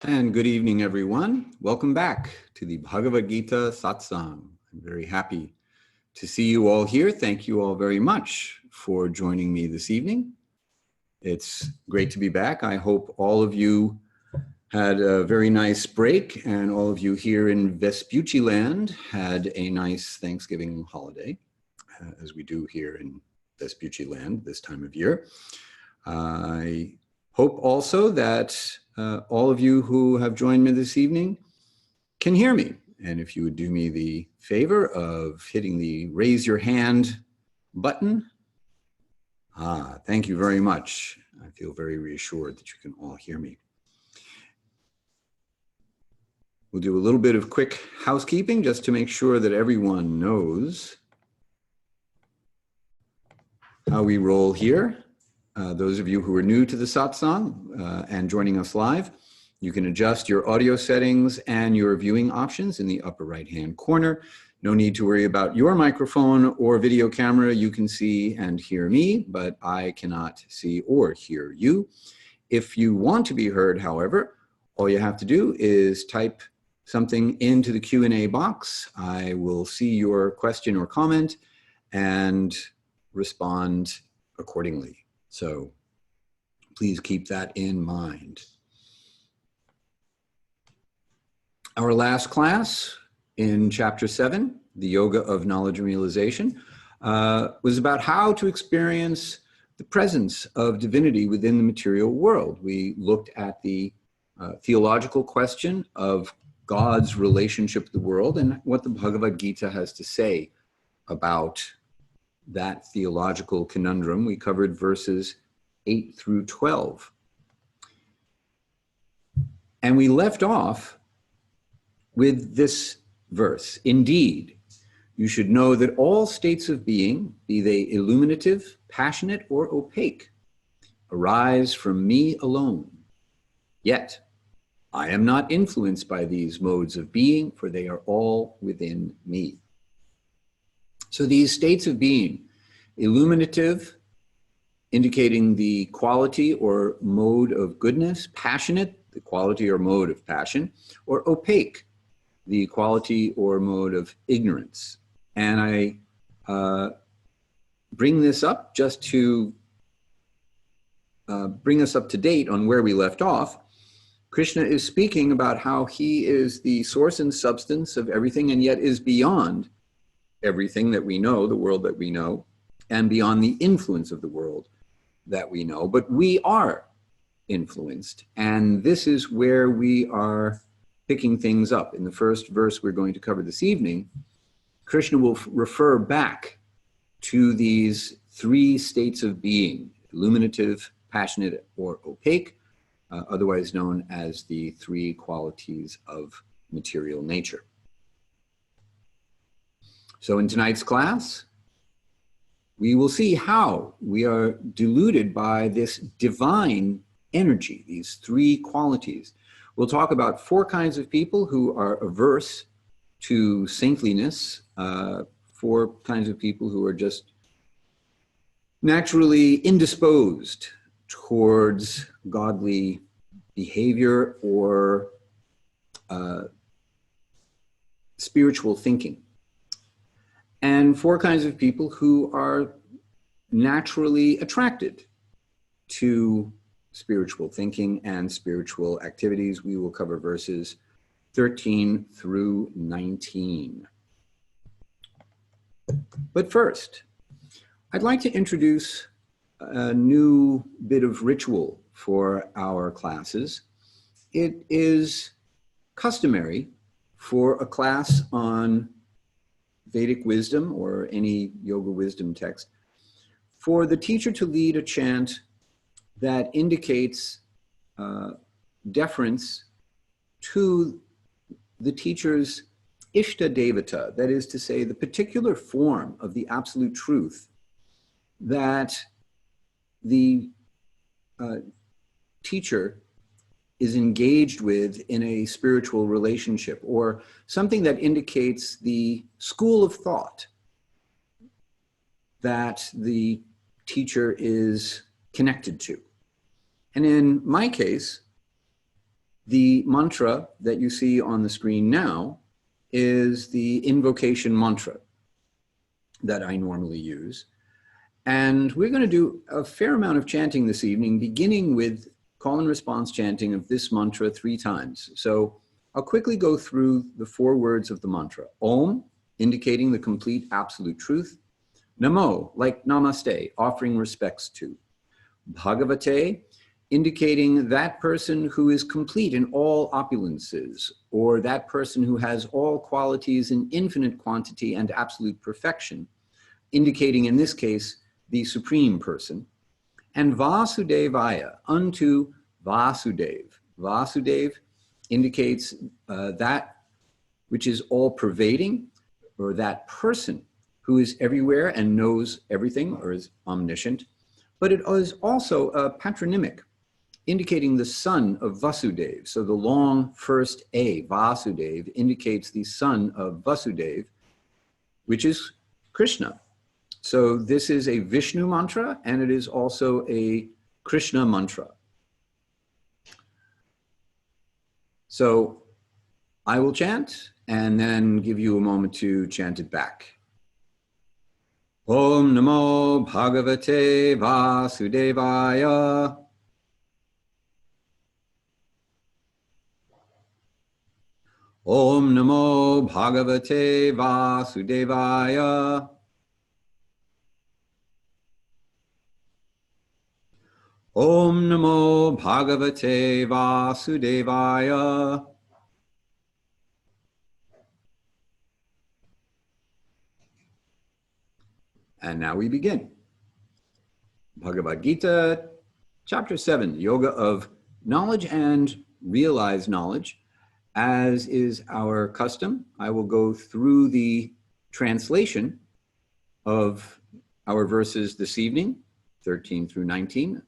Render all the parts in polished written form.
And good evening, everyone. Welcome back to the Bhagavad-gita Satsang. I'm very happy to see you all here. Thank you all very much for joining me this evening. It's great to be back. I hope all of you had a very nice break, and all of you here in Vespucci land had a nice Thanksgiving holiday, as we do here in Vespucci land this time of year. I hope also that all of you who have joined me this evening can hear me. And if you would do me the favor of hitting the raise your hand button. Thank you very much. I feel very reassured that you can all hear me. We'll do a little bit of quick housekeeping just to make sure that everyone knows how we roll here. Those of you who are new to the satsang and joining us live, you can adjust your audio settings and your viewing options in the upper right-hand corner. No need to worry about your microphone or video camera. You can see and hear me, but I cannot see or hear you. If you want to be heard, however, all you have to do is type something into the Q&A box. I will see your question or comment and respond accordingly. So please keep that in mind. Our last class in chapter 7, the Yoga of Knowledge and Realization, was about how to experience the presence of divinity within the material world. We looked at the theological question of God's relationship to the world and what the Bhagavad-gita has to say about that theological conundrum. We covered verses 8 through 12. And we left off with this verse. Indeed, you should know that all states of being, be they illuminative, passionate, or opaque, arise from me alone. Yet, I am not influenced by these modes of being, for they are all within me. So these states of being, illuminative, indicating the quality or mode of goodness, passionate, the quality or mode of passion, or opaque, the quality or mode of ignorance. And I bring this up just to bring us up to date on where we left off. Krishna is speaking about how he is the source and substance of everything and yet is beyond everything that we know, the world that we know, and beyond the influence of the world that we know. But we are influenced, and this is where we are picking things up. In the first verse we're going to cover this evening, Krishna will refer back to these three states of being, illuminative, passionate, or opaque, otherwise known as the three qualities of material nature. So in tonight's class, we will see how we are deluded by this divine energy, these three qualities. We'll talk about four kinds of people who are averse to saintliness, four kinds of people who are just naturally indisposed towards godly behavior or spiritual thinking. And four kinds of people who are naturally attracted to spiritual thinking and spiritual activities. We will cover verses 13 through 19. But first, I'd like to introduce a new bit of ritual for our classes. It is customary for a class on Vedic wisdom or any yoga wisdom text for the teacher to lead a chant that indicates deference to the teacher's Ishta Devata, that is to say, the particular form of the absolute truth that the teacher is engaged with in a spiritual relationship, or something that indicates the school of thought that the teacher is connected to. And in my case, The mantra that you see on the screen now is the invocation mantra that I normally use. And we're going to do a fair amount of chanting this evening, beginning with call and response chanting of this mantra 3 times. So I'll quickly go through the 4 words of the mantra. Om, indicating the complete absolute truth. Namo, like namaste, offering respects to. Bhagavate, indicating that person who is complete in all opulences, or that person who has all qualities in infinite quantity and absolute perfection, indicating in this case the supreme person. And vasudevaya, unto Vasudev. Vasudev indicates that which is all pervading, or that person who is everywhere and knows everything, or is omniscient. But it is also a patronymic, indicating the son of Vasudev. So the long first A, Vasudev, indicates the son of Vasudev, which is Krishna. So this is a Vishnu mantra, and it is also a Krishna mantra. So I will chant and then give you a moment to chant it back. Om namo bhagavate vasudevaya. Om namo bhagavate vasudevaya. Om namo bhagavate vasudevaya. And now we begin. Bhagavad-gita, Chapter 7, Yoga of Knowledge and Realized Knowledge. As is our custom, I will go through the translation of our verses this evening, 13 through 19,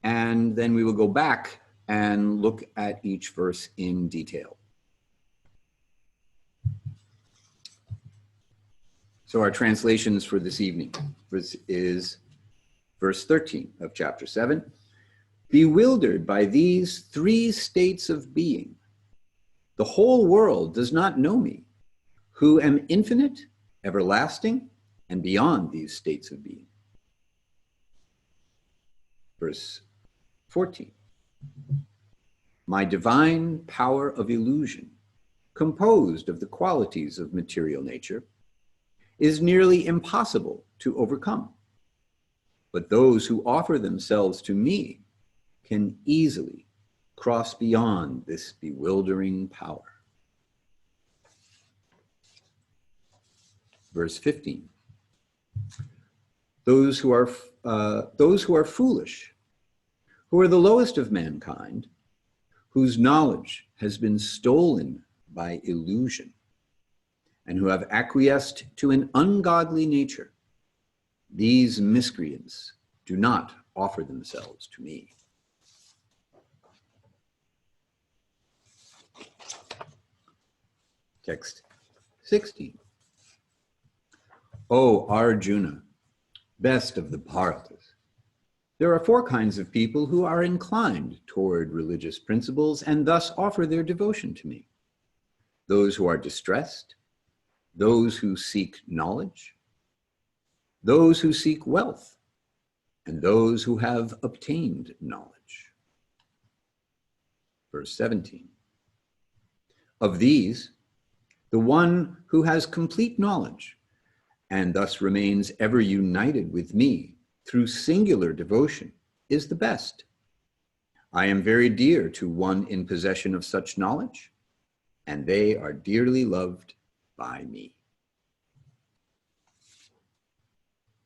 and then we will go back and look at each verse in detail. So our translations for this evening is verse 13 of chapter 7. Bewildered by these 3 states of being, the whole world does not know me, who am infinite, everlasting, and beyond these states of being. Verse 14. My divine power of illusion, composed of the qualities of material nature, is nearly impossible to overcome. But those who offer themselves to me can easily cross beyond this bewildering power. Verse 15. Those who are foolish, who are the lowest of mankind, whose knowledge has been stolen by illusion, and who have acquiesced to an ungodly nature, these miscreants do not offer themselves to me. Text 16. O Arjuna, best of the Bharatas, there are 4 kinds of people who are inclined toward religious principles and thus offer their devotion to me. Those who are distressed, those who seek knowledge, those who seek wealth, and those who have obtained knowledge. Verse 17. Of these, the one who has complete knowledge and thus remains ever united with me through singular devotion is the best. I am very dear to one in possession of such knowledge, and they are dearly loved by me.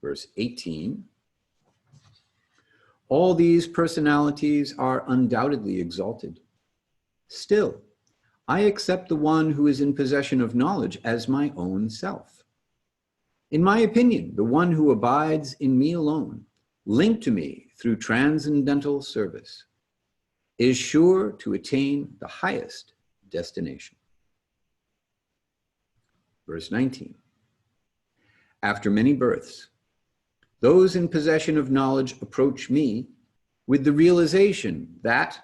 Verse 18. All these personalities are undoubtedly exalted. Still, I accept the one who is in possession of knowledge as my own self. In my opinion, the one who abides in me alone, linked to me through transcendental service, is sure to attain the highest destination. Verse 19. After many births, those in possession of knowledge approach me with the realization that,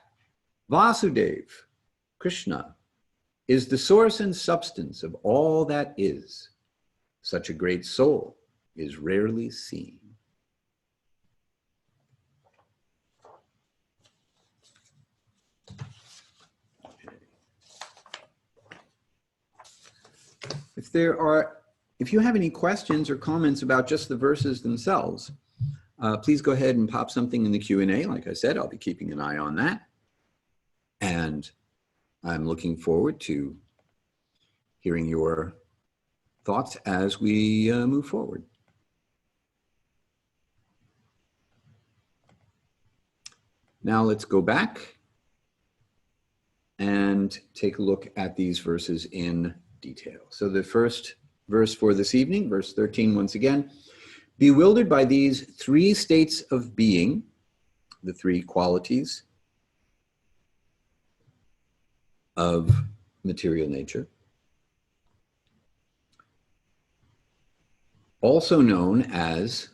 Vasudev, Krishna, is the source and substance of all that is. Such a great soul is rarely seen. If you have any questions or comments about just the verses themselves, please go ahead and pop something in the Q&A. Like I said, I'll be keeping an eye on that. And I'm looking forward to hearing your thoughts as we move forward. Now let's go back and take a look at these verses in detail. So the first verse for this evening, verse 13, once again, bewildered by these three states of being, the three qualities of material nature, also known as,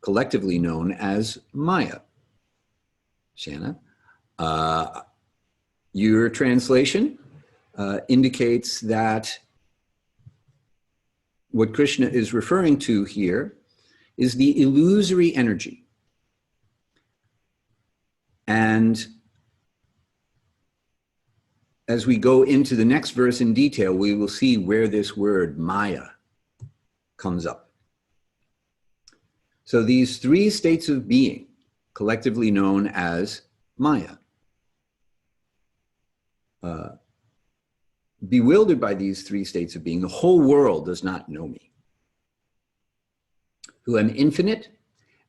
collectively known as Maya. Jñana, your translation indicates that what Krishna is referring to here is the illusory energy. And as we go into the next verse in detail, we will see where this word Maya comes up. So these three states of being, collectively known as Maya, bewildered by these three states of being, the whole world does not know me, who am infinite,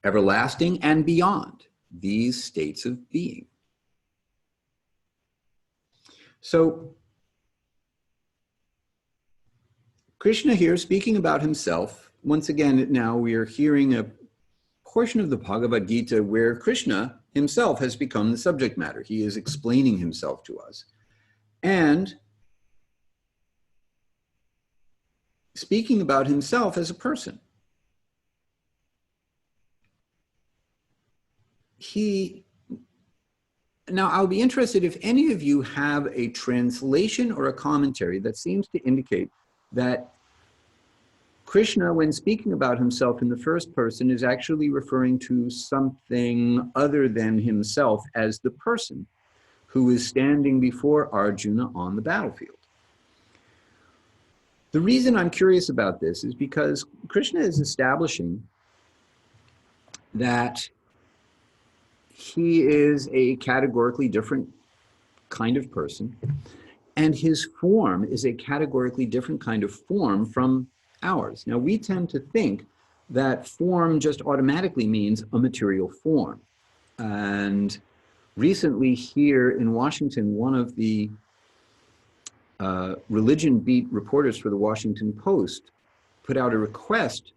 everlasting, and beyond these states of being. So Krishna here speaking about himself. Once again, now we are hearing a portion of the Bhagavad-gita where Krishna himself has become the subject matter. He is explaining himself to us. And speaking about himself as a person. Now, I'll be interested if any of you have a translation or a commentary that seems to indicate that Krishna, when speaking about himself in the first person, is actually referring to something other than himself as the person who is standing before Arjuna on the battlefield. The reason I'm curious about this is because Krishna is establishing that he is a categorically different kind of person, and his form is a categorically different kind of form from ours. Now, we tend to think that form just automatically means a material form. And recently here in Washington, one of the religion beat reporters for the Washington Post put out a request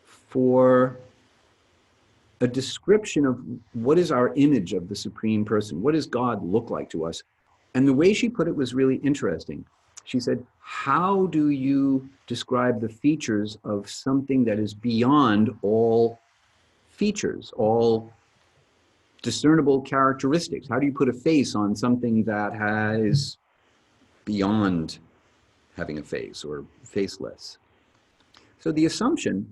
for a description of what is our image of the Supreme Person. What does God look like to us? And the way she put it was really interesting. She said, how do you describe the features of something that is beyond all features, all discernible characteristics? How do you put a face on something that has beyond having a face or faceless? So the assumption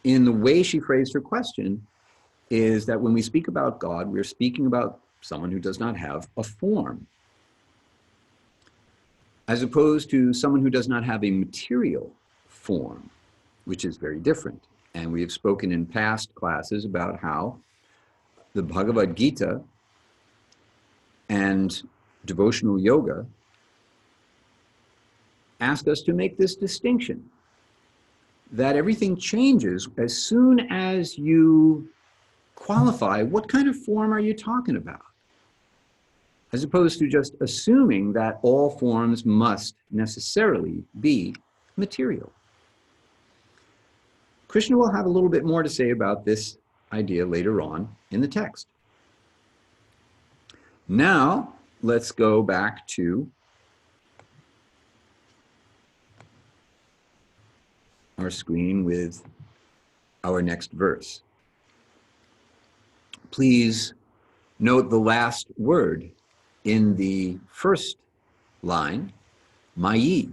in the way she phrased her question is that when we speak about God, we're speaking about someone who does not have a form, as opposed to someone who does not have a material form, which is very different. And we have spoken in past classes about how the Bhagavad-gita and devotional yoga ask us to make this distinction, that everything changes as soon as you qualify what kind of form are you talking about, as opposed to just assuming that all forms must necessarily be material. Krishna will have a little bit more to say about this idea later on in the text. Now, let's go back to our screen with our next verse. Please Note the last word in the first line, mayi,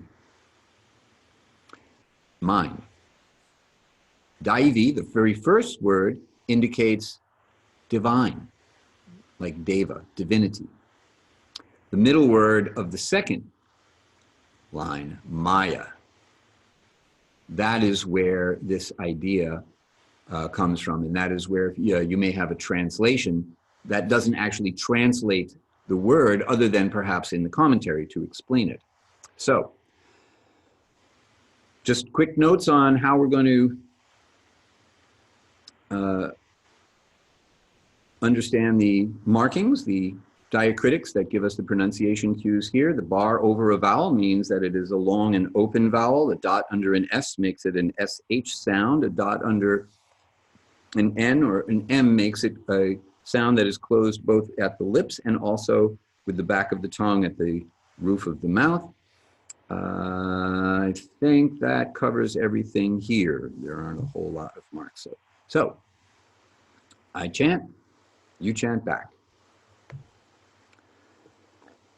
mine. Daivi, the very first word, indicates divine, like deva, divinity. The middle word of the second line, maya, that is where this idea comes from, and that is where you may have a translation that doesn't actually translate the word other than perhaps in the commentary to explain it. So, just quick notes on how we're going to understand the markings, the diacritics that give us the pronunciation cues here. The bar over a vowel means that it is a long and open vowel. A dot under an S makes it an SH sound. A dot under an N or an M makes it a sound that is closed both at the lips and also with the back of the tongue at the roof of the mouth. I think that covers everything here. There aren't a whole lot of marks. So I chant, you chant back.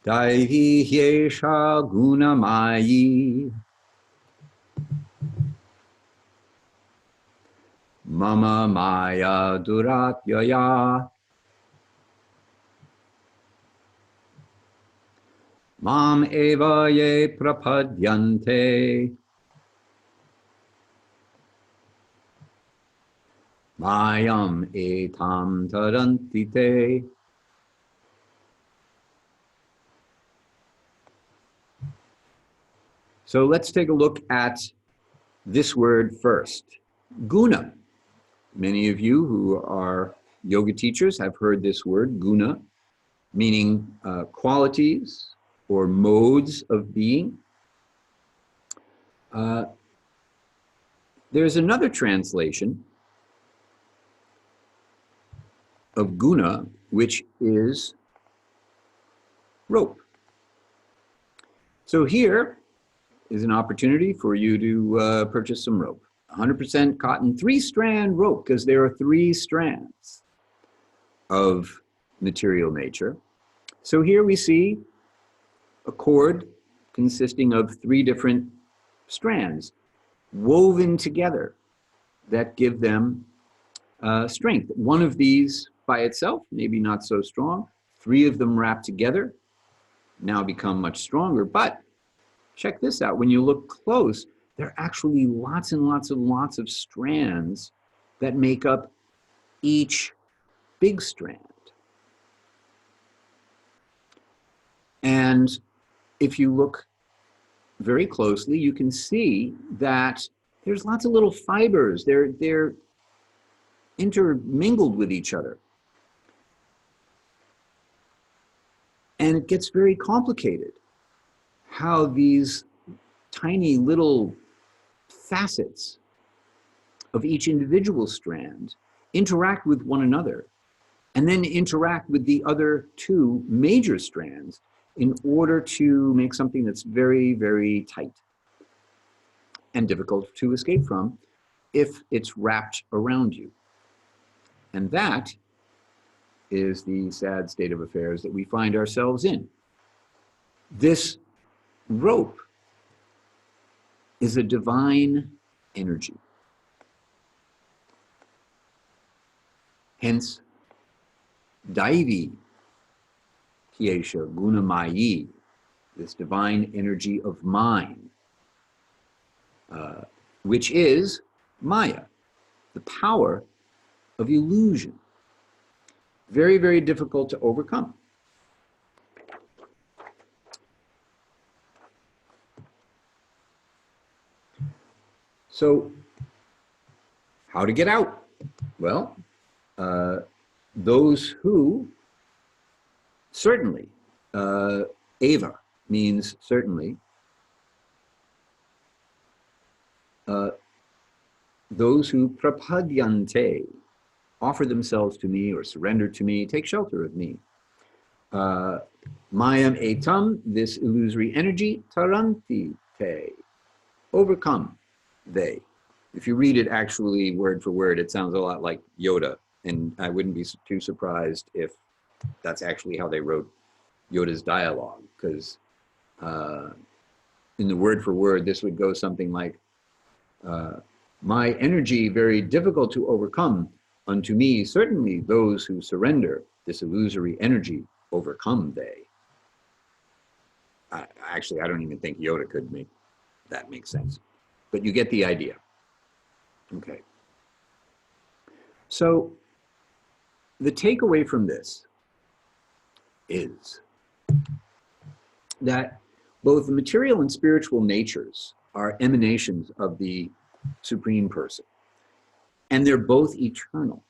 Daivi hyesha gunamayi mama maya duratyaya mam eva ye prapadyante mayam etam tarantite. So let's take a look at this word first, guna. Many of you who are yoga teachers have heard this word, guna, meaning qualities or modes of being. There's another translation of guna, which is rope. So here is an opportunity for you to purchase some rope. 100% cotton, 3-strand rope, because there are 3 strands of material nature. So here we see a cord consisting of 3 different strands woven together that give them strength. One of these by itself, maybe not so strong. 3 of them wrapped together now become much stronger. But check this out. When you look close, there are actually lots and lots and lots of strands that make up each big strand. And if you look very closely, you can see that there's lots of little fibers. They're intermingled with each other. And it gets very complicated how these tiny little facets of each individual strand interact with one another and then interact with the other 2 major strands in order to make something that's very, very tight and difficult to escape from if it's wrapped around you. And that is the sad state of affairs that we find ourselves in. This rope is a divine energy. Hence, Daivi Hyesha Gunamayi, this divine energy of mind, which is Maya, the power of illusion. Very, very difficult to overcome. So, how to get out? Well, those who certainly, eva means certainly, those who prapadyante, offer themselves to me or surrender to me, take shelter of me. Mayam etam, this illusory energy, taranti te, overcome they. If you read it actually word for word, it sounds a lot like Yoda, and I wouldn't be too surprised if That's actually how they wrote Yoda's dialogue, because in the word for word, this would go something like, my energy very difficult to overcome. Unto me, certainly those who surrender this illusory energy overcome they. Actually, I don't even think Yoda could make that make sense. But you get the idea. Okay. So the takeaway from this is that both the material and spiritual natures are emanations of the Supreme Person, and they're both eternal.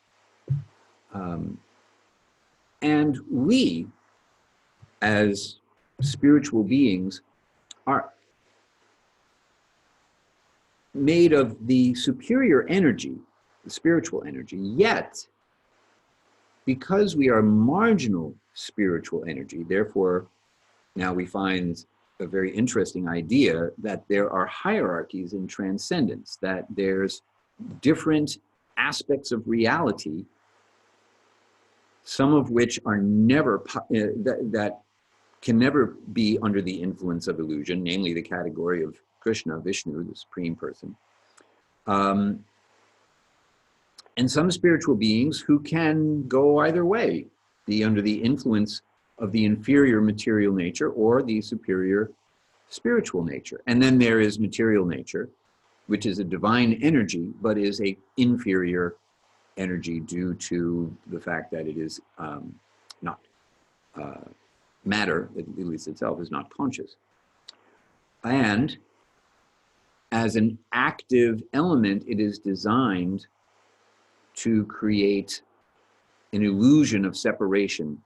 And we, as spiritual beings, are made of the superior energy, the spiritual energy, yet because we are marginal spiritual energy, therefore now we find a very interesting idea that there are hierarchies in transcendence, that there's different aspects of reality, some of which are never, that can never be under the influence of illusion, namely the category of Krishna, Vishnu, the Supreme Person. And some spiritual beings who can go either way, be under the influence of the inferior material nature or the superior spiritual nature. And then there is material nature, which is a divine energy, but is an inferior energy due to the fact that it is not matter, at least itself, is not conscious. And as an active element, it is designed to create an illusion of separation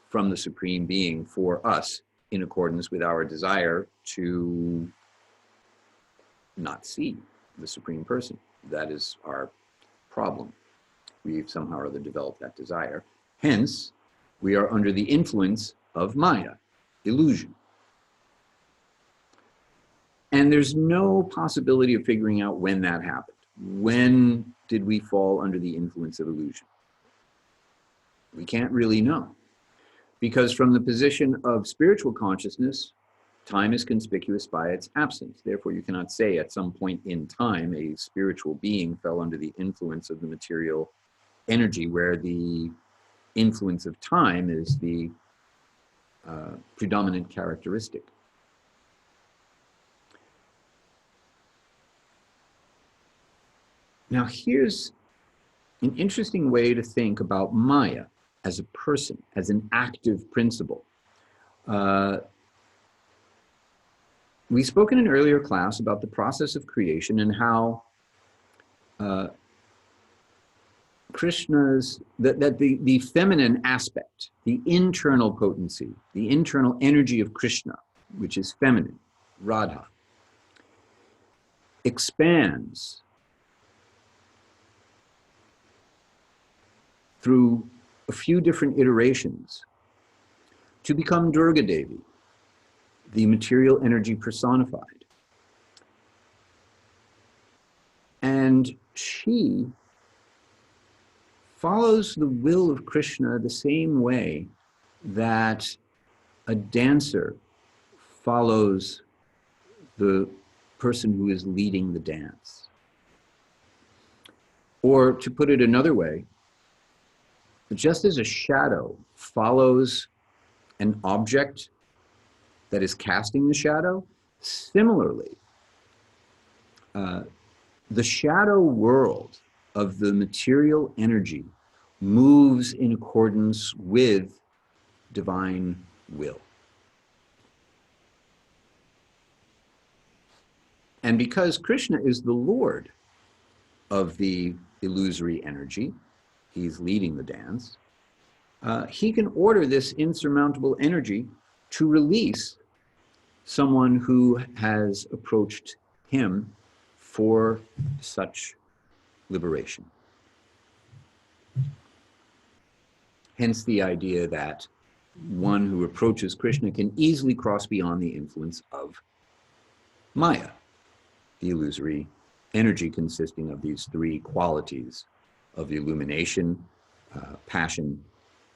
from the Supreme Being for us, in accordance with our desire to not see the Supreme Person. That is our problem. We've somehow or other developed that desire. Hence, we are under the influence of Maya, illusion. And there's no possibility of figuring out when that happened. When did we fall under the influence of illusion? We can't really know. Because from the position of spiritual consciousness, time is conspicuous by its absence. Therefore, you cannot say at some point in time a spiritual being fell under the influence of the material energy, where the influence of time is the predominant characteristic. Now, here's an interesting way to think about Maya as a person, as an active principle. We spoke in an earlier class about the process of creation and how Krishna's, the feminine aspect, the internal potency, the internal energy of Krishna, which is feminine, Radha, expands through a few different iterations to become Durga Devi, the material energy personified. And she follows the will of Krishna the same way that a dancer follows the person who is leading the dance. Or to put it another way, just as a shadow follows an object that is casting the shadow, similarly, the shadow world of the material energy moves in accordance with divine will. And because Krishna is the Lord of the illusory energy, he's leading the dance, he can order this insurmountable energy to release someone who has approached him for such liberation. Hence the idea that one who approaches Krishna can easily cross beyond the influence of Maya, the illusory energy consisting of these three qualities of illumination, passion,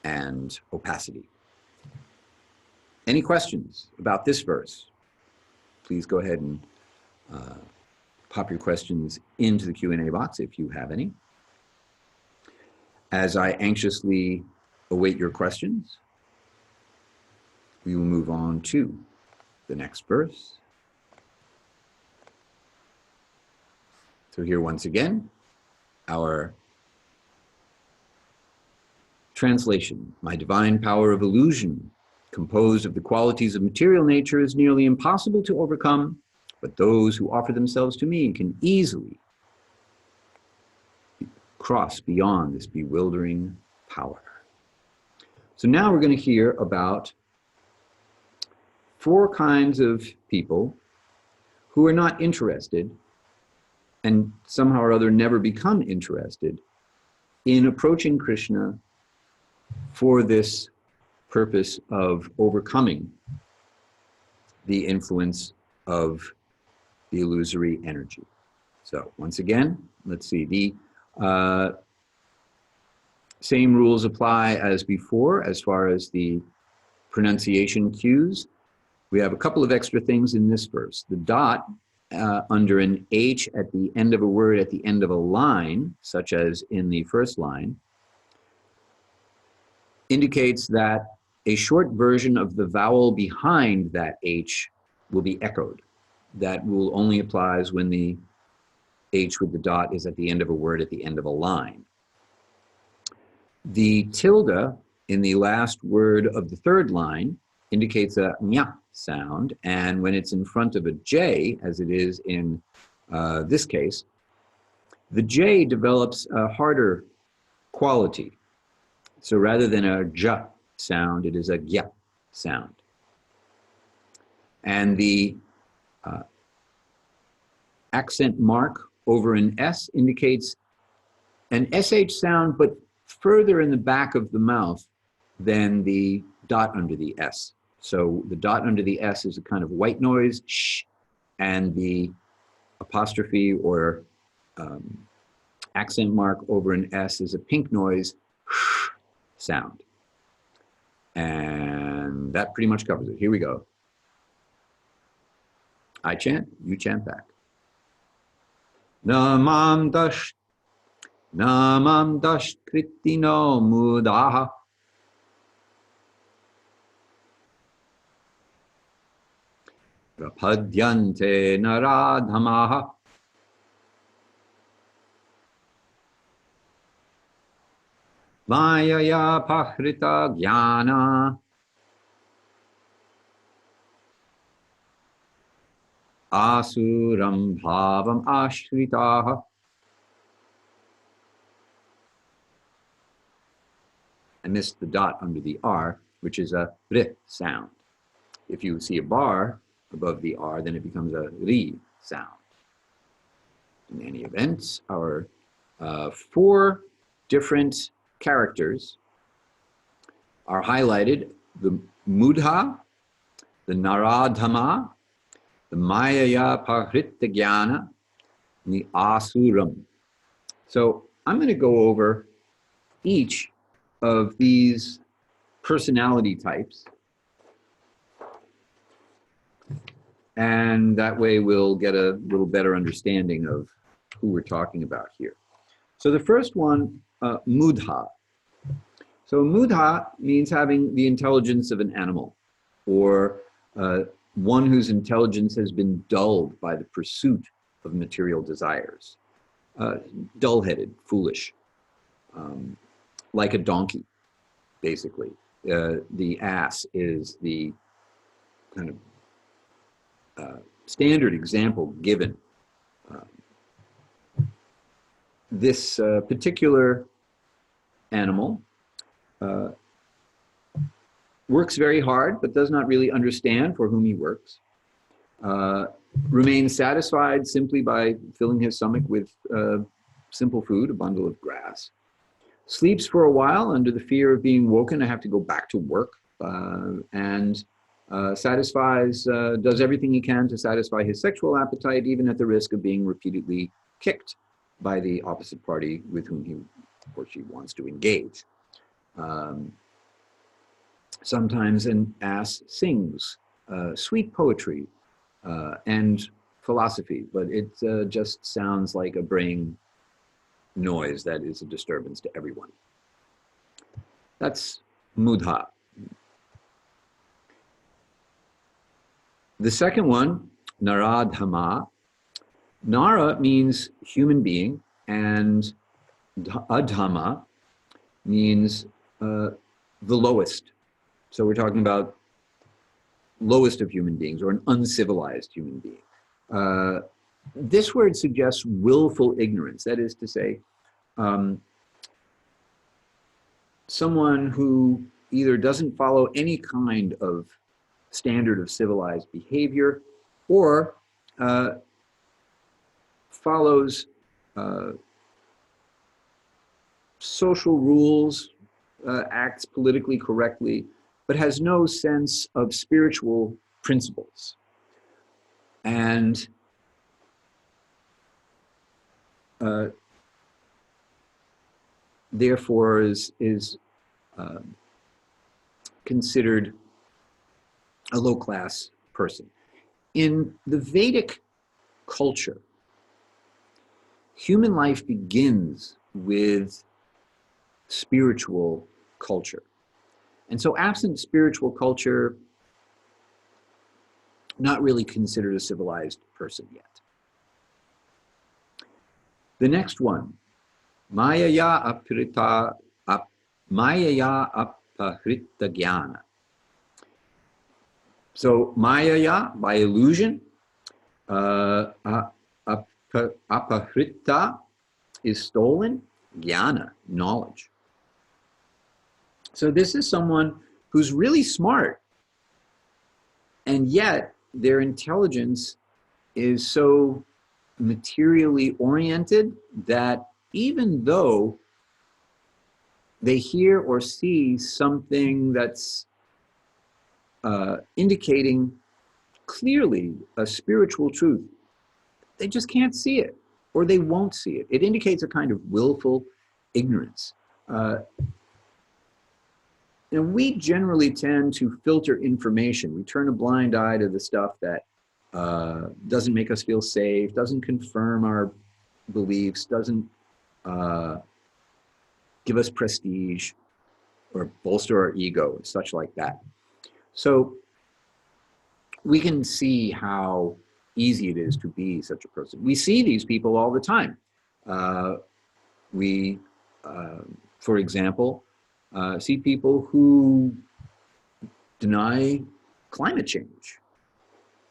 and opacity. Any questions about this verse? Please go ahead and pop your questions into the Q&A box if you have any. As I anxiously await your questions, we will move on to the next verse. So here once again, our translation. My divine power of illusion, composed of the qualities of material nature, is nearly impossible to overcome, but those who offer themselves to me can easily cross beyond this bewildering power. So now we're going to hear about 4 kinds of people who are not interested and somehow or other never become interested in approaching Krishna for this purpose of overcoming the influence of the illusory energy. So once again, let's see, the same rules apply as before as far as the pronunciation cues. We have a couple of extra things in this verse. The dot under an H at the end of a word, at the end of a line, such as in the first line, indicates that a short version of the vowel behind that H will be echoed. That rule only applies when the H with the dot is at the end of a word, at the end of a line. The tilde in the last word of the third line indicates a nya sound, and when it's in front of a J, as it is in this case, the J develops a harder quality. So rather than a j sound, it is a gya sound. And the accent mark over an S indicates an SH sound, but further in the back of the mouth than the dot under the S. So the dot under the S is a kind of white noise, sh, and the apostrophe or accent mark over an S is a pink noise, sh sound. And that pretty much covers it. Here we go. I chant, you chant back. Namam dash kritino mudaha. Prapadyante naradhamaha. Mayaya pahrita jnana. Asuram bhavam ashritaha. I missed the dot under the R, which is a R sound. If you see a bar above the R, then it becomes a ri sound. In any event, our 4 different characters are highlighted: the mudha, the naradhama, the mayaya pahrita jnana, and the asuram. So I'm going to go over each of these personality types, and that way we'll get a little better understanding of who we're talking about here. So the first one, mudha. So mudha means having the intelligence of an animal, or one whose intelligence has been dulled by the pursuit of material desires. Dull-headed, foolish, like a donkey, basically. The ass is the kind of standard example given. This particular animal works very hard, but does not really understand for whom he works. Remains satisfied simply by filling his stomach with simple food, a bundle of grass. Sleeps for a while under the fear of being woken to have to go back to work, and satisfies, does everything he can to satisfy his sexual appetite, even at the risk of being repeatedly kicked by the opposite party with whom he or she wants to engage. Sometimes an ass sings sweet poetry and philosophy, but it just sounds like a braying noise that is a disturbance to everyone. That's mudha. The second one, naradhama. Nara means human being, and adhama means the lowest. So we're talking about lowest of human beings, or an uncivilized human being. This word suggests willful ignorance. That is to say, someone who either doesn't follow any kind of standard of civilized behavior, or follows social rules, acts politically correctly, but has no sense of spiritual principles. And therefore is considered a low-class person. In the Vedic culture, human life begins with spiritual culture. And so absent spiritual culture, not really considered a civilized person yet. The next one, mayaya apahrita jnana. So mayaya, by illusion, apahrita is stolen, jnana, knowledge. So this is someone who's really smart, and yet their intelligence is so materially oriented that even though they hear or see something that's indicating clearly a spiritual truth, they just can't see it, or they won't see it. It indicates a kind of willful ignorance. And we generally tend to filter information. We turn a blind eye to the stuff that doesn't make us feel safe, doesn't confirm our beliefs, doesn't give us prestige or bolster our ego and such like that. So we can see how easy it is to be such a person. We see these people all the time. For example, see people who deny climate change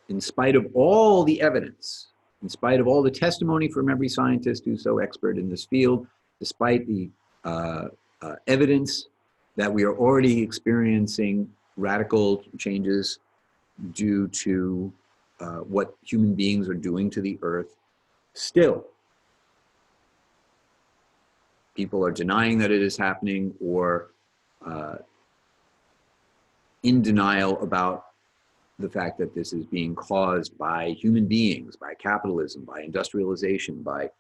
in spite of all the evidence, in spite of all the testimony from every scientist who's so expert in this field, despite the evidence that we are already experiencing radical changes due to what human beings are doing to the earth. Still, people are denying that it is happening, or in denial about the fact that this is being caused by human beings, by capitalism, by industrialization, by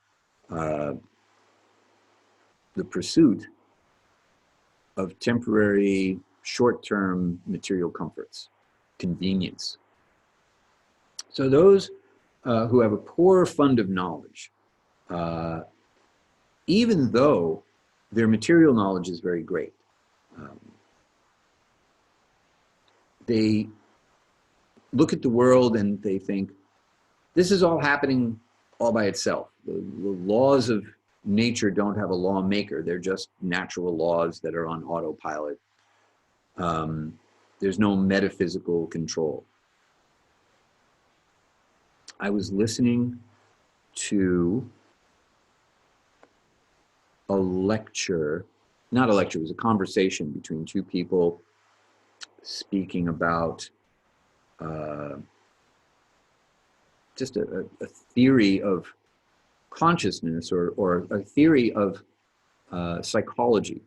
the pursuit of temporary, short-term material comforts, convenience. So those who have a poor fund of knowledge, even though their material knowledge is very great, they look at the world and they think, this is all happening all by itself. The laws of nature don't have a lawmaker. They're just natural laws that are on autopilot. There's no metaphysical control. I was listening to a lecture, not a lecture, it was a conversation between two people speaking about just a theory of consciousness, or a theory of psychology.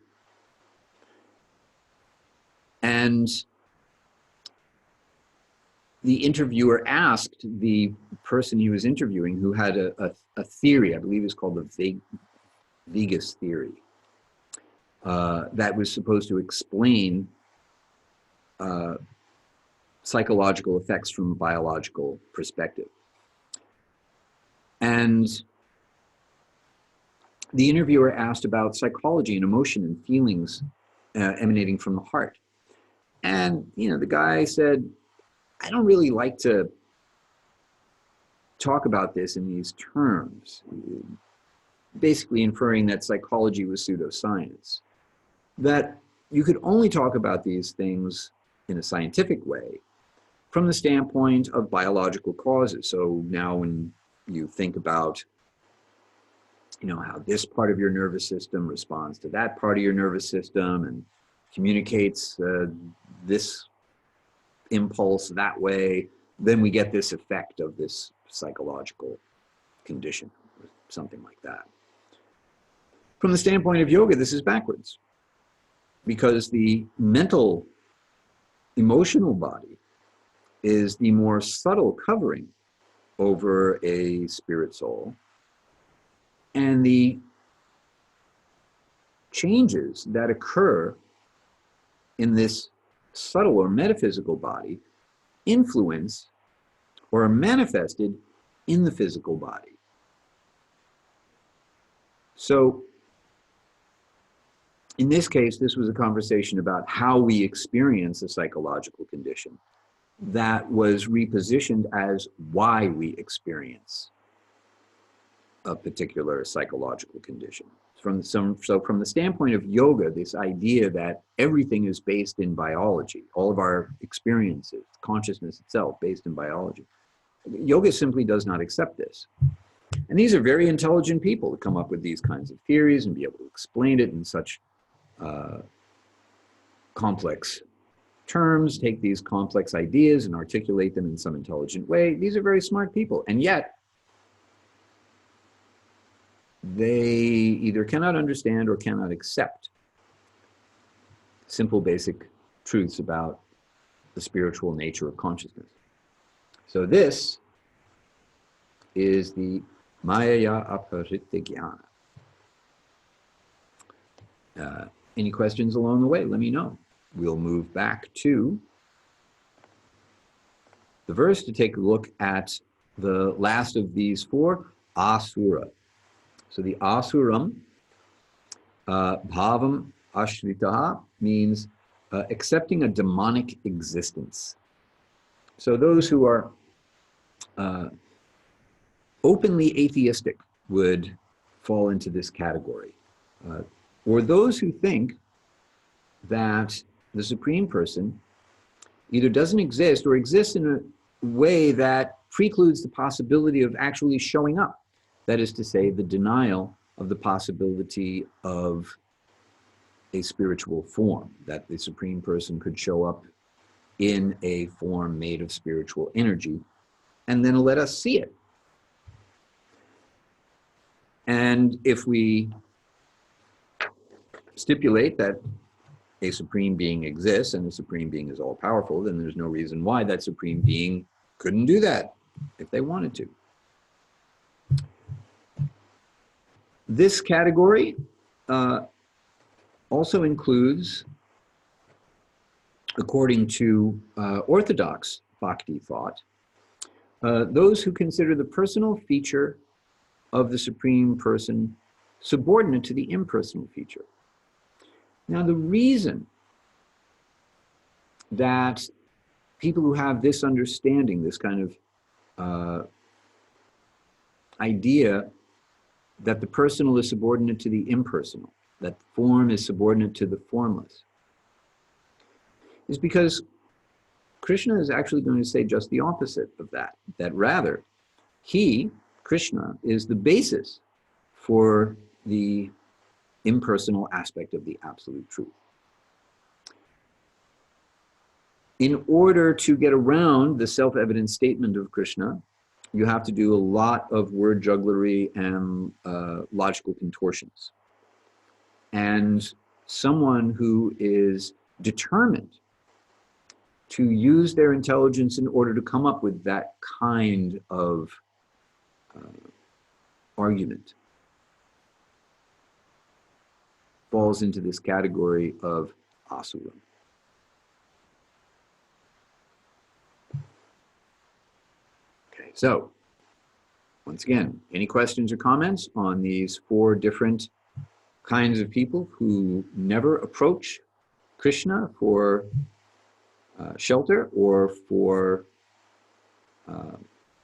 And the interviewer asked the person he was interviewing, who had a theory, I believe it's called the Vegas theory, that was supposed to explain psychological effects from a biological perspective. And the interviewer asked about psychology and emotion and feelings emanating from the heart. And, the guy said, I don't really like to talk about this in these terms, basically inferring that psychology was pseudoscience, that you could only talk about these things in a scientific way from the standpoint of biological causes. So now when you think about, how this part of your nervous system responds to that part of your nervous system and communicates this impulse that way, then we get this effect of this psychological condition, or something like that. From the standpoint of yoga, this is backwards, because the mental, emotional body is the more subtle covering over a spirit soul, and the changes that occur in this subtle or metaphysical body influence or are manifested in the physical body. So in this case, this was a conversation about how we experience a psychological condition that was repositioned as why we experience a particular psychological condition. So from the standpoint of yoga, this idea that everything is based in biology, all of our experiences, consciousness itself based in biology, yoga simply does not accept this. And these are very intelligent people to come up with these kinds of theories and be able to explain it in such complex terms, take these complex ideas and articulate them in some intelligent way. These are very smart people. And yet, they either cannot understand or cannot accept simple basic truths about the spiritual nature of consciousness. So this is the Mayaya Aparita Jnana. Any questions along the way, let me know. We'll move back to the verse to take a look at the last of these four, Asura. So the Asuram, Bhavam Ashritaha, means accepting a demonic existence. So those who are openly atheistic would fall into this category. Or those who think that the Supreme Person either doesn't exist or exists in a way that precludes the possibility of actually showing up. That is to say, the denial of the possibility of a spiritual form, that the Supreme Person could show up in a form made of spiritual energy and then let us see it. And if we stipulate that a supreme being exists and the supreme being is all powerful, then there's no reason why that supreme being couldn't do that if they wanted to. This category also includes, according to orthodox Bhakti thought, those who consider the personal feature of the Supreme Person subordinate to the impersonal feature. Now, the reason that people who have this understanding, this kind of idea that the personal is subordinate to the impersonal, that form is subordinate to the formless, is because Krishna is actually going to say just the opposite of that, that rather he, Krishna, is the basis for the impersonal aspect of the absolute truth. In order to get around the self-evident statement of Krishna, you have to do a lot of word jugglery and logical contortions. And someone who is determined to use their intelligence in order to come up with that kind of argument falls into this category of asura. So once again, any questions or comments on these 4 different kinds of people who never approach Krishna for shelter or for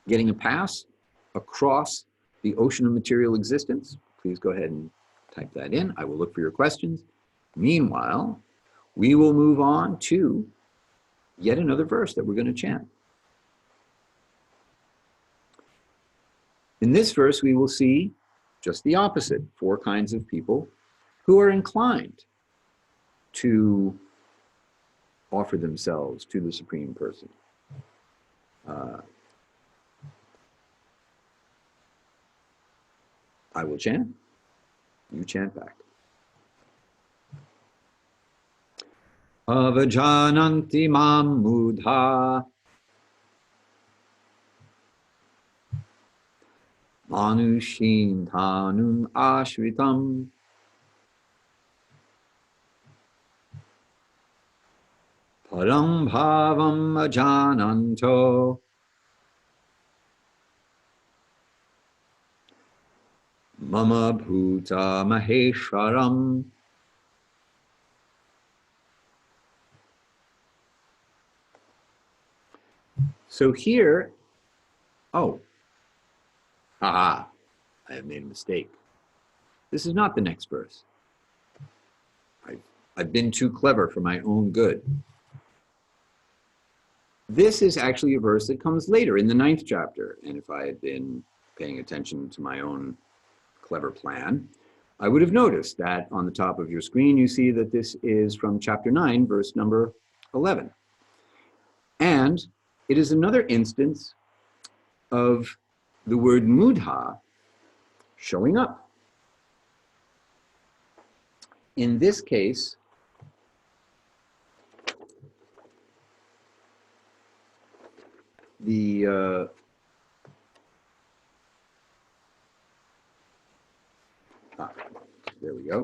getting a pass across the ocean of material existence? Please go ahead and type that in. I will look for your questions. Meanwhile, we will move on to yet another verse that we're going to chant. In this verse, we will see just the opposite, 4 kinds of people who are inclined to offer themselves to the Supreme Person. I will chant, you chant back. Avajananti mam mudha manushin tanum ashritam param bhavam ajananto mama bhuta maheshwaram. So here, I have made a mistake. This is not the next verse. I've been too clever for my own good. This is actually a verse that comes later in the 9th chapter. And if I had been paying attention to my own clever plan, I would have noticed that on the top of your screen, you see that this is from chapter 9, verse number 11. And it is another instance of the word mudha showing up. In this case, there we go.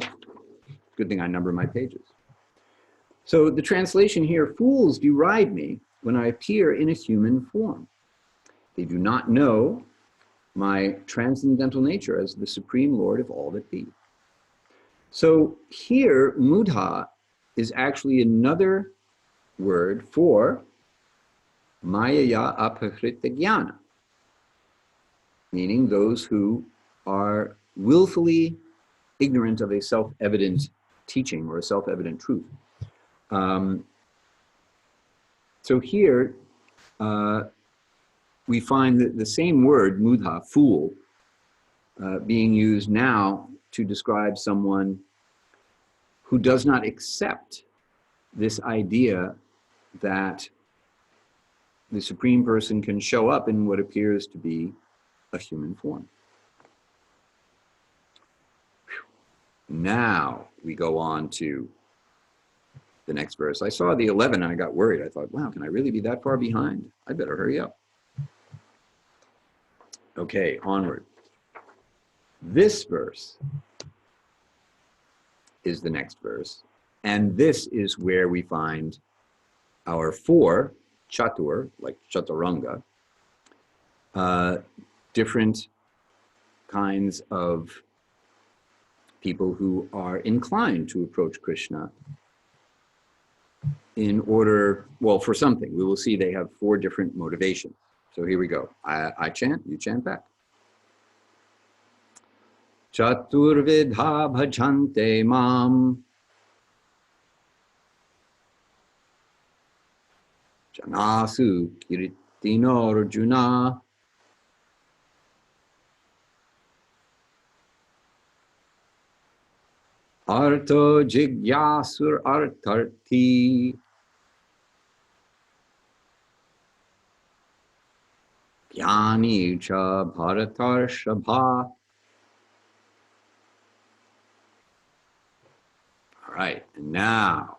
Good thing I number my pages. So the translation here, fools deride me when I appear in a human form. They do not know my transcendental nature as the Supreme Lord of all that be. So here, mudha is actually another word for mayaya apahrita jnana, meaning those who are willfully ignorant of a self-evident teaching or a self-evident truth. So here, we find that the same word, mudha, fool, being used now to describe someone who does not accept this idea that the Supreme Person can show up in what appears to be a human form. Now we go on to the next verse. I saw the 11 and I got worried. I thought, wow, can I really be that far behind? I better hurry up. Okay, onward. This verse is the next verse. And this is where we find our 4 chatur, like chaturanga, different kinds of people who are inclined to approach Krishna in order, well, for something. We will see they have 4 different motivations. So here we go. I chant, you chant back. Chaturvidha bhajante mam janasu kirtino arjuna arto jigyasur artarthi jnani cha bharatarshambha. All right, and now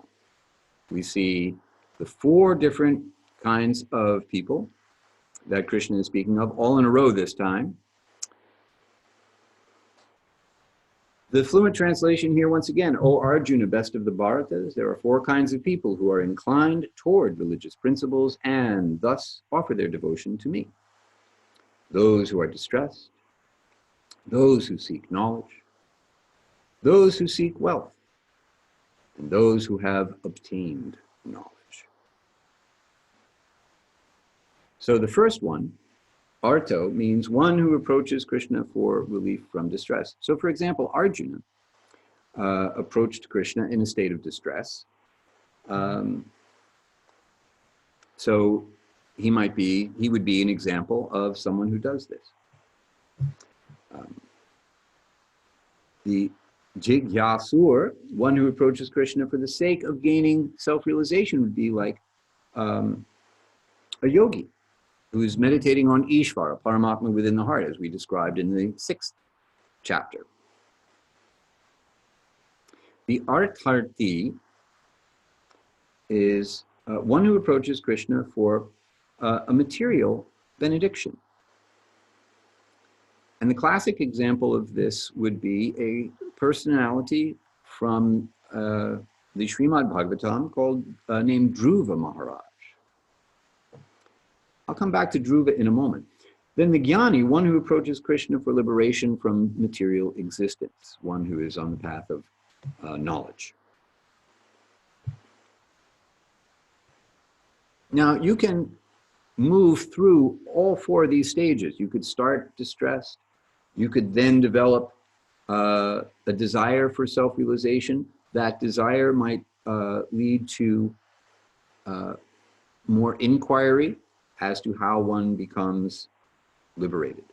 we see the 4 different kinds of people that Krishna is speaking of, all in a row this time. The fluent translation here once again, O Arjuna, best of the Bharatas, there are 4 kinds of people who are inclined toward religious principles and thus offer their devotion to me. those who are distressed, those who seek knowledge, those who seek wealth, and those who have obtained knowledge. So the first one, Arto, means one who approaches Krishna for relief from distress. So for example, Arjuna approached Krishna in a state of distress. So he would be an example of someone who does this. The Jigyasur, one who approaches Krishna for the sake of gaining self-realization, would be like a yogi who is meditating on Ishvara, Paramatma within the heart, as we described in the 6th chapter. The Artharti is one who approaches Krishna for a material benediction. And the classic example of this would be a personality from the Srimad Bhagavatam called named Dhruva Maharaja. I'll come back to Dhruva in a moment. Then the Jnani, one who approaches Krishna for liberation from material existence, one who is on the path of knowledge. Now, you can move through all 4 of these stages. You could start distressed. You could then develop a desire for self-realization. That desire might lead to more inquiry as to how one becomes liberated.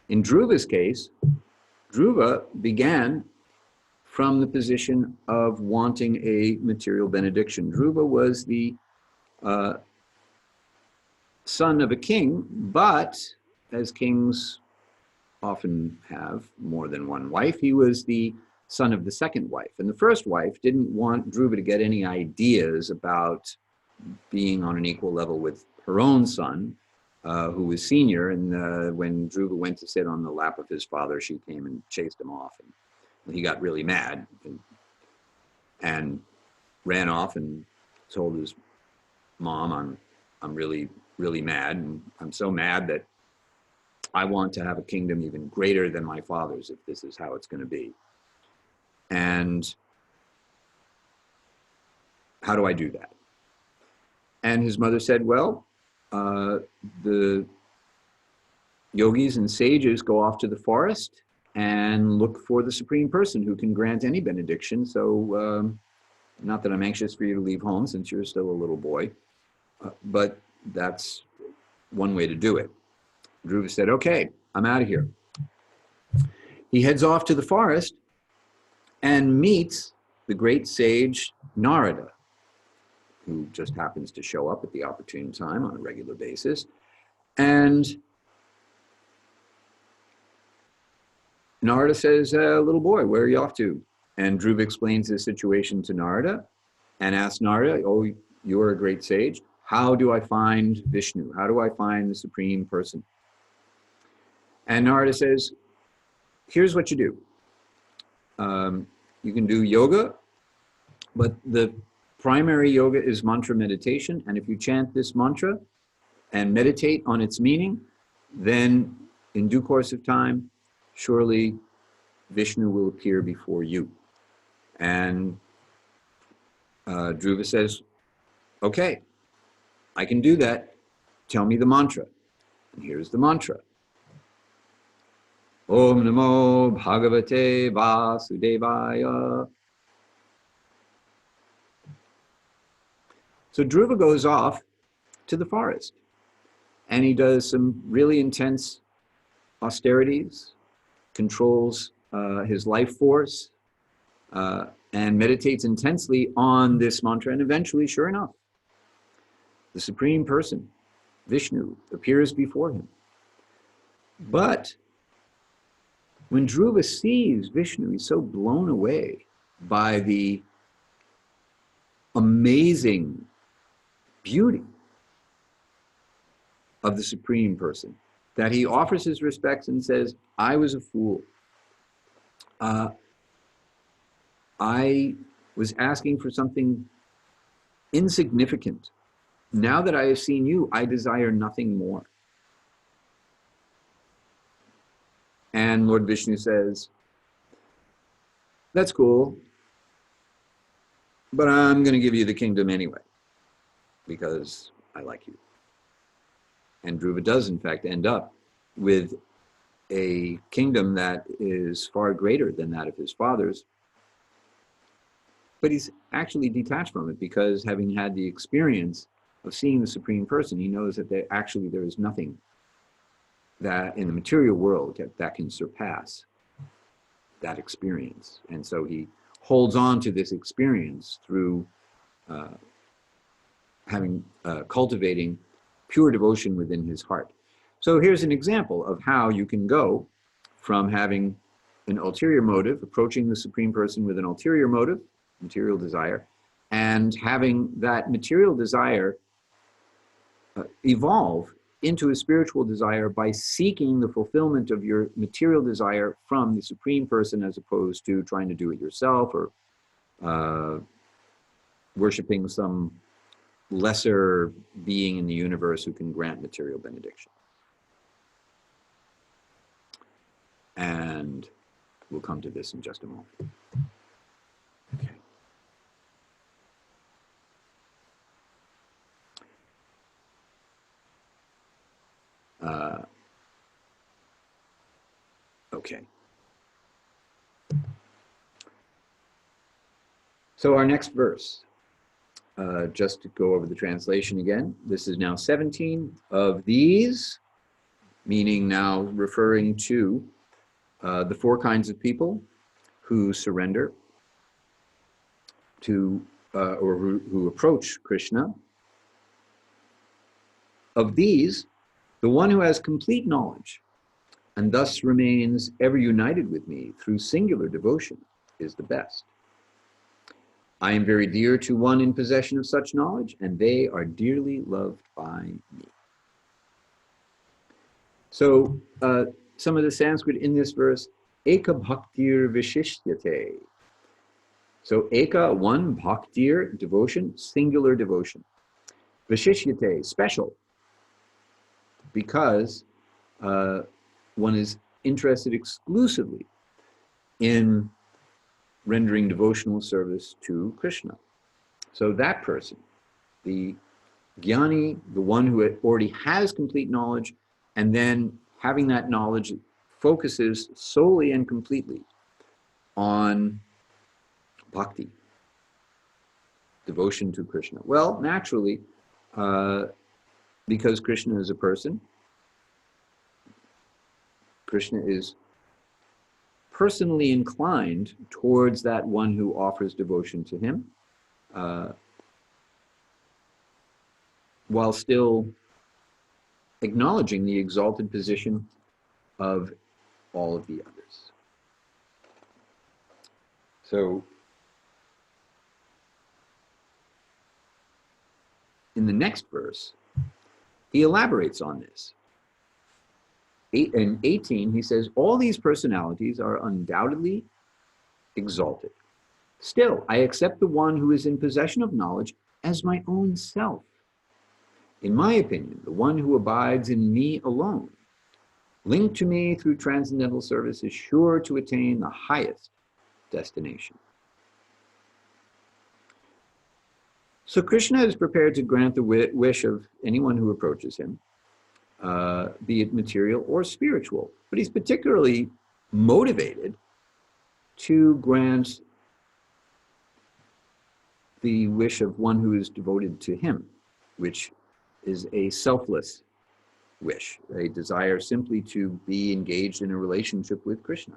In Dhruva's case, Dhruva began from the position of wanting a material benediction. Dhruva was the son of a king, but as kings often have more than one wife, he was the son of the second wife. And the first wife didn't want Dhruva to get any ideas about being on an equal level with her own son, who was senior. And when Dhruva went to sit on the lap of his father, she came and chased him off. And he got really mad and ran off and told his mom, I'm really, really mad. And I'm so mad that I want to have a kingdom even greater than my father's if this is how it's going to be. And how do I do that? And his mother said, well, the yogis and sages go off to the forest and look for the supreme person who can grant any benediction. So not that I'm anxious for you to leave home since you're still a little boy, but that's one way to do it. Dhruva said, okay, I'm out of here. He heads off to the forest and meets the great sage Narada, who just happens to show up at the opportune time on a regular basis. And Narada says, little boy, where are you off to? And Dhruva explains the situation to Narada and asks Narada, oh, you're a great sage. How do I find Vishnu? How do I find the supreme person? And Narada says, here's what you do. You can do yoga, but the primary yoga is mantra meditation. And if you chant this mantra and meditate on its meaning, then in due course of time, surely Vishnu will appear before you. And Dhruva says, okay, I can do that. Tell me the mantra. And here's the mantra. Om namo bhagavate vasudevaya. So Dhruva goes off to the forest and he does some really intense austerities, controls his life force, and meditates intensely on this mantra. And eventually, sure enough, the Supreme Person, Vishnu, appears before him. But when Dhruva sees Vishnu, he's so blown away by the amazing beauty of the Supreme Person that he offers his respects and says, I was a fool. I was asking for something insignificant. Now that I have seen you, I desire nothing more. And Lord Vishnu says, that's cool, but I'm going to give you the kingdom anyway, because I like you. And Dhruva does, in fact, end up with a kingdom that is far greater than that of his father's. But he's actually detached from it, because having had the experience of seeing the Supreme Person, he knows that there is nothing that in the material world that can surpass that experience. And so he holds on to this experience through cultivating pure devotion within his heart. So here's an example of how you can go from having an ulterior motive, approaching the Supreme Person with an ulterior motive, material desire, and having that material desire evolve into a spiritual desire by seeking the fulfillment of your material desire from the Supreme Person, as opposed to trying to do it yourself or worshiping some lesser being in the universe who can grant material benediction. And we'll come to this in just a moment. Okay. Okay. So our next verse, just to go over the translation again, this is now 17 of these, meaning now referring to the four kinds of people who surrender to, or who approach Krishna. Of these, the one who has complete knowledge and thus remains ever united with me through singular devotion is the best. I am very dear to one in possession of such knowledge, and they are dearly loved by me. So some of the Sanskrit in this verse, eka bhaktir vishishyate. So eka, one, bhaktir, devotion, singular devotion. Vishishyate, special, because one is interested exclusively in rendering devotional service to Krishna. So that person, the jnani, the one who already has complete knowledge, and then having that knowledge focuses solely and completely on bhakti, devotion to Krishna. Well, naturally, because Krishna is a person, Krishna is personally inclined towards that one who offers devotion to him, while still acknowledging the exalted position of all of the others. So, in the next verse, he elaborates on this. In 18, he says, all these personalities are undoubtedly exalted. Still, I accept the one who is in possession of knowledge as my own self. In my opinion, the one who abides in me alone, linked to me through transcendental service, is sure to attain the highest destination. So Krishna is prepared to grant the wish of anyone who approaches him, be it material or spiritual, but he's particularly motivated to grant the wish of one who is devoted to him, which is a selfless wish, a desire simply to be engaged in a relationship with Krishna.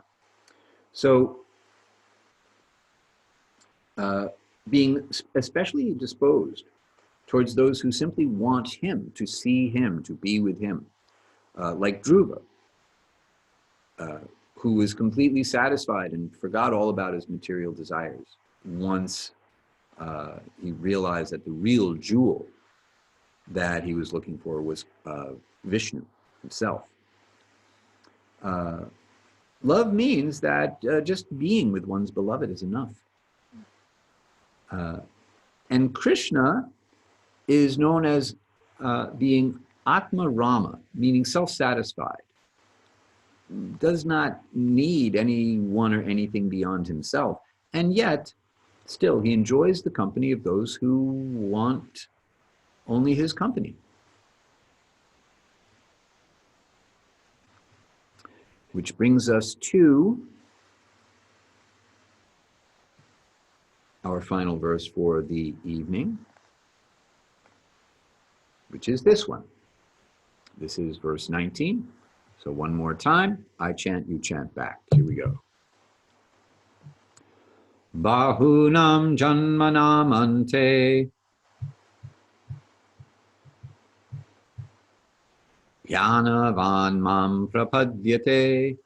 So, being especially disposed towards those who simply want him, to see him, to be with him, like Dhruva, who was completely satisfied and forgot all about his material desires once he realized that the real jewel that he was looking for was Vishnu himself. Love means that just being with one's beloved is enough. And Krishna is known as being Atma Rama, meaning self-satisfied. does not need anyone or anything beyond himself. And yet, still, he enjoys the company of those who want only his company. Which brings us to our final verse for the evening, which is this one. This is verse 19. So one more time, I chant, you chant back. Here we go. Bahunam janmanam ante Jnanavan mam prapadyate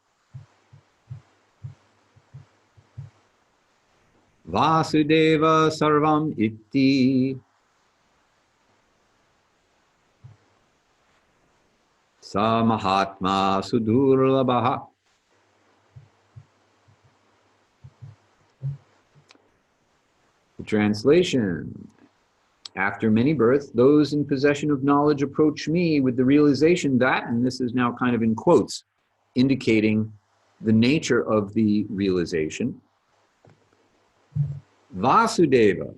Vasudeva sarvam itti Sa mahatma sudurlabha. The translation. After many births, those in possession of knowledge approach me with the realization that, and this is now kind of in quotes, indicating the nature of the realization. Vasudeva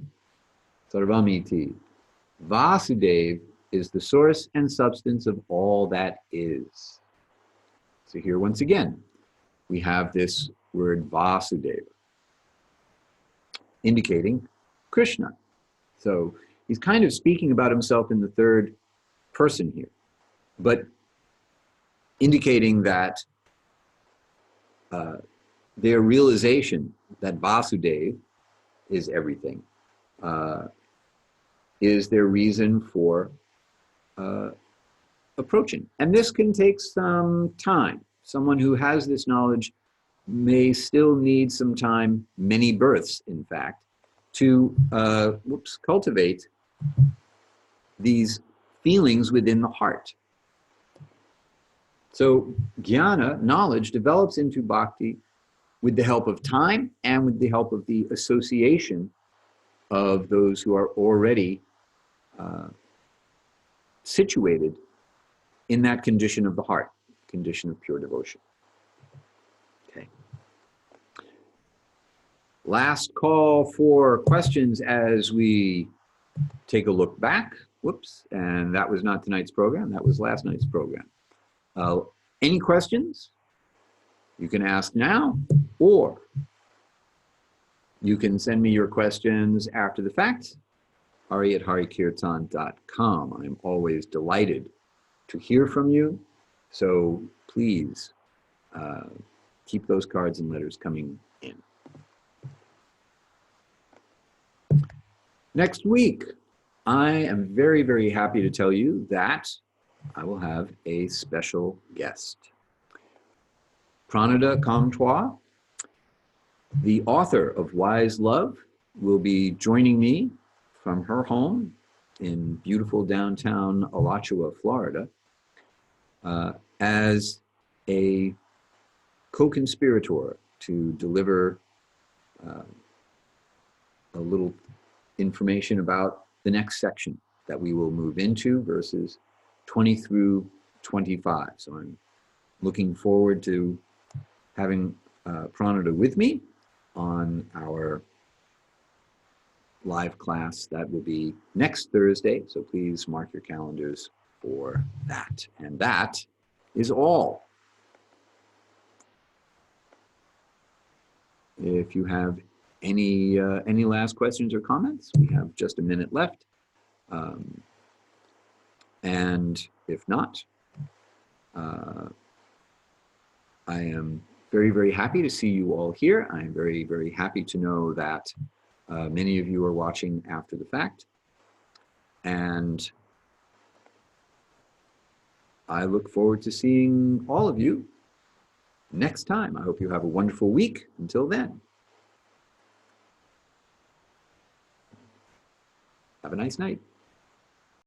sarvamiti. Vasudev is the source and substance of all that is. So here once again, we have this word Vasudeva, indicating Krishna. So he's kind of speaking about himself in the third person here, but indicating that their realization that Vasudeva is everything is their reason for approaching. And this can take some time. Someone who has this knowledge may still need some time, many births in fact, to cultivate these feelings within the heart. So Jnana, knowledge, develops into bhakti with the help of time and with the help of the association of those who are already situated in that condition of the heart, condition of pure devotion. Okay. Last call for questions as we take a look back. Whoops, and that was not tonight's program, that was last night's program. Any questions? You can ask now, or you can send me your questions after the fact. Hari at Hari-kirtana.com. I'm always delighted to hear from you, so please keep those cards and letters coming in. Next week, I am very, very happy to tell you that I will have a special guest. Pranada Kamtwa, the author of Wise Love, will be joining me from her home in beautiful downtown Alachua, Florida, as a co-conspirator to deliver a little information about the next section that we will move into, verses 20 through 25. So I'm looking forward to having Pranada with me on our live class that will be next Thursday. So please mark your calendars for that. And that is all. If you have any last questions or comments, we have just a minute left. And if not, I am very, very happy to see you all here. I am very, very happy to know that many of you are watching after the fact. And I look forward to seeing all of you next time. I hope you have a wonderful week. Until then, have a nice night.